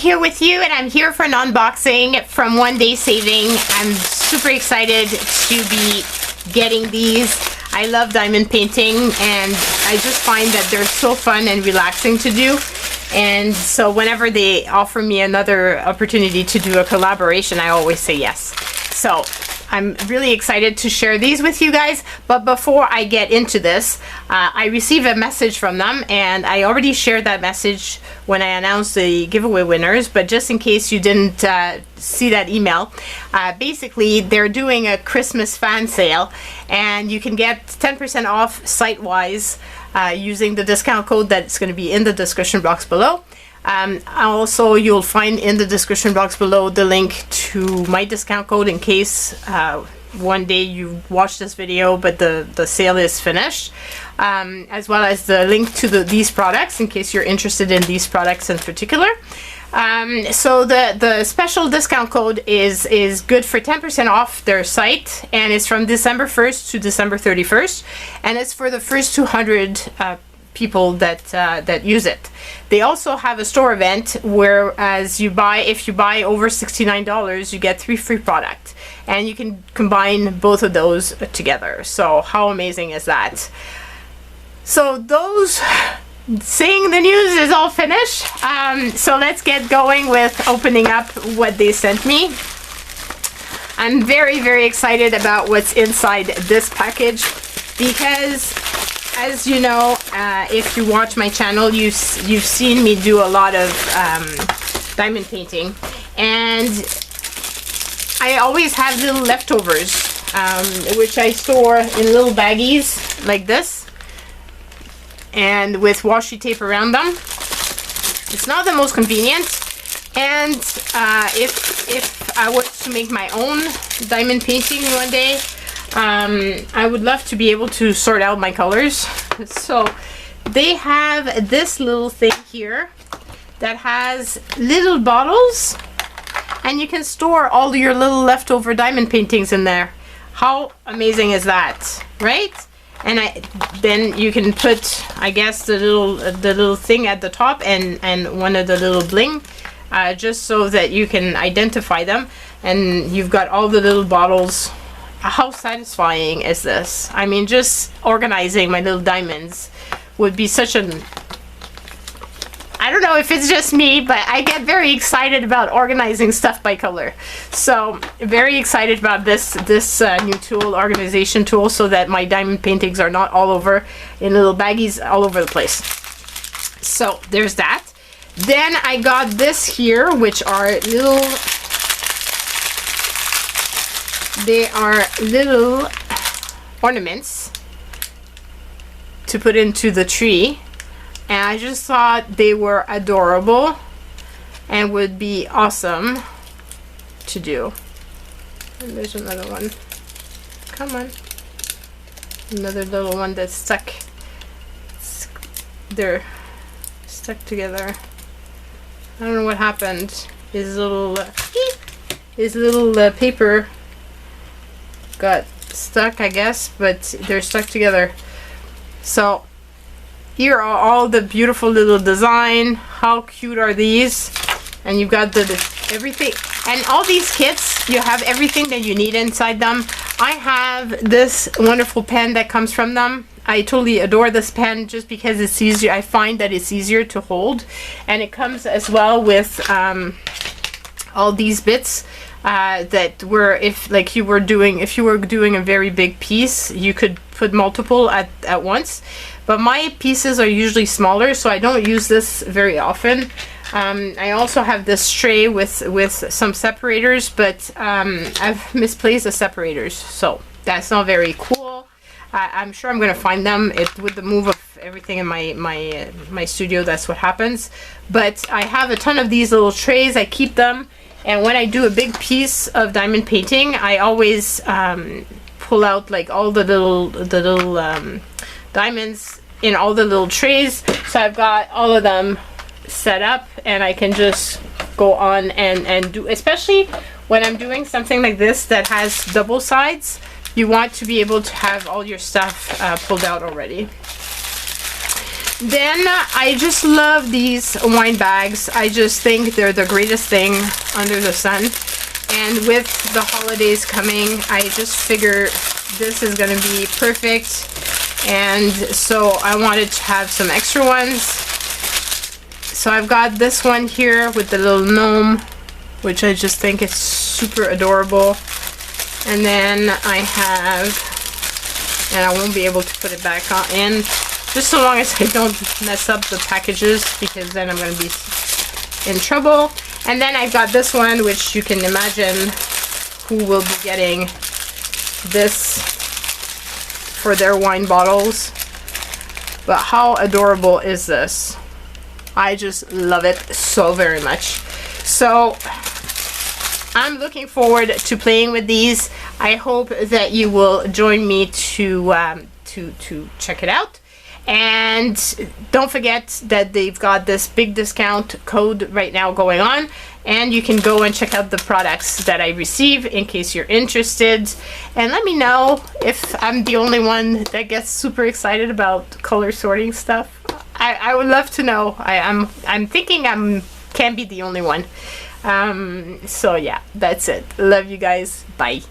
here with you, and I'm here for an unboxing from One Day Saving. I'm super excited to be getting these. I love diamond painting, and I just find that they're so fun and relaxing to do. And so whenever they offer me another opportunity to do a collaboration, I always say yes. So I'm really excited to share these with you guys. But before I get into this, I received a message from them, and I already shared that message when I announced the giveaway winners. But just in case you didn't see that email, basically they're doing a Christmas fan sale, and you can get 10% off site-wise using the discount code that's going to be in the description box below. Also, you'll find in the description box below the link to my discount code in case one day you watch this video but the sale is finished, as well as the link to these products in case you're interested in these products in particular. So the special discount code is good for 10% off their site, and it's from December 1st to December 31st, and it's for the first 200 people that use it. They also have a store event where if you buy over $69, you get 3 free products, and you can combine both of those together. So how amazing is that? So those saying the news is all finished. So let's get going with opening up what they sent me. I'm very excited about what's inside this package because, as you know, if you watch my channel, you've seen me do a lot of diamond painting, and I always have little leftovers, which I store in little baggies like this, and with washi tape around them. It's not the most convenient, and if I was to make my own diamond painting one day, I would love to be able to sort out my colors. So they have this little thing here that has little bottles, and you can store all your little leftover diamond paintings in there. How amazing is that, right? And then you can put, I guess, the little thing at the top and one of the little bling, just so that you can identify them, and you've got all the little bottles. How satisfying is this? I mean, just organizing my little diamonds would be such an... I don't know if it's just me, but I get very excited about organizing stuff by color. So very excited about this new tool, organization tool, so that my diamond paintings are not all over in little baggies all over the place. So there's that. Then I got this here, which are little... They are little ornaments to put into the tree, and I just thought they were adorable and would be awesome to do. And there's another one. Come on. Another little one that's stuck. They're stuck together. I don't know what happened. His little paper got stuck, I guess, but they're stuck together. So here are all the beautiful little design. How cute are these? And you've got the everything, and all these kits, you have everything that you need inside them. I have this wonderful pen that comes from them. I totally adore this pen just because it's easier. I find that it's easier to hold, and it comes as well with all these bits that were, if you were doing a very big piece, you could put multiple at once. But my pieces are usually smaller, so I don't use this very often. I also have this tray with some separators, but I've misplaced the separators, so that's not very cool. I'm sure I'm gonna find them. With the move of everything in my studio, that's what happens. But I have a ton of these little trays. I keep them. And when I do a big piece of diamond painting, I always pull out like all the little diamonds in all the little trays. So I've got all of them set up, and I can just go on and do, especially when I'm doing something like this that has double sides, you want to be able to have all your stuff pulled out already. Then I just love these wine bags. I just think they're the greatest thing under the sun. And with the holidays coming, I just figure this is going to be perfect. And so I wanted to have some extra ones. So I've got this one here with the little gnome, which I just think is super adorable. And then I have, and I won't be able to put it back on in, just so long as I don't mess up the packages, because then I'm going to be in trouble. And then I've got this one, which you can imagine who will be getting this for their wine bottles. But how adorable is this? I just love it so very much. So I'm looking forward to playing with these. I hope that you will join me to check it out. And don't forget that they've got this big discount code right now going on, and you can go and check out the products that I receive in case you're interested. And let me know if I'm the only one that gets super excited about color sorting stuff. I would love to know. I'm thinking can't be the only one. So yeah, that's it. Love you guys. Bye.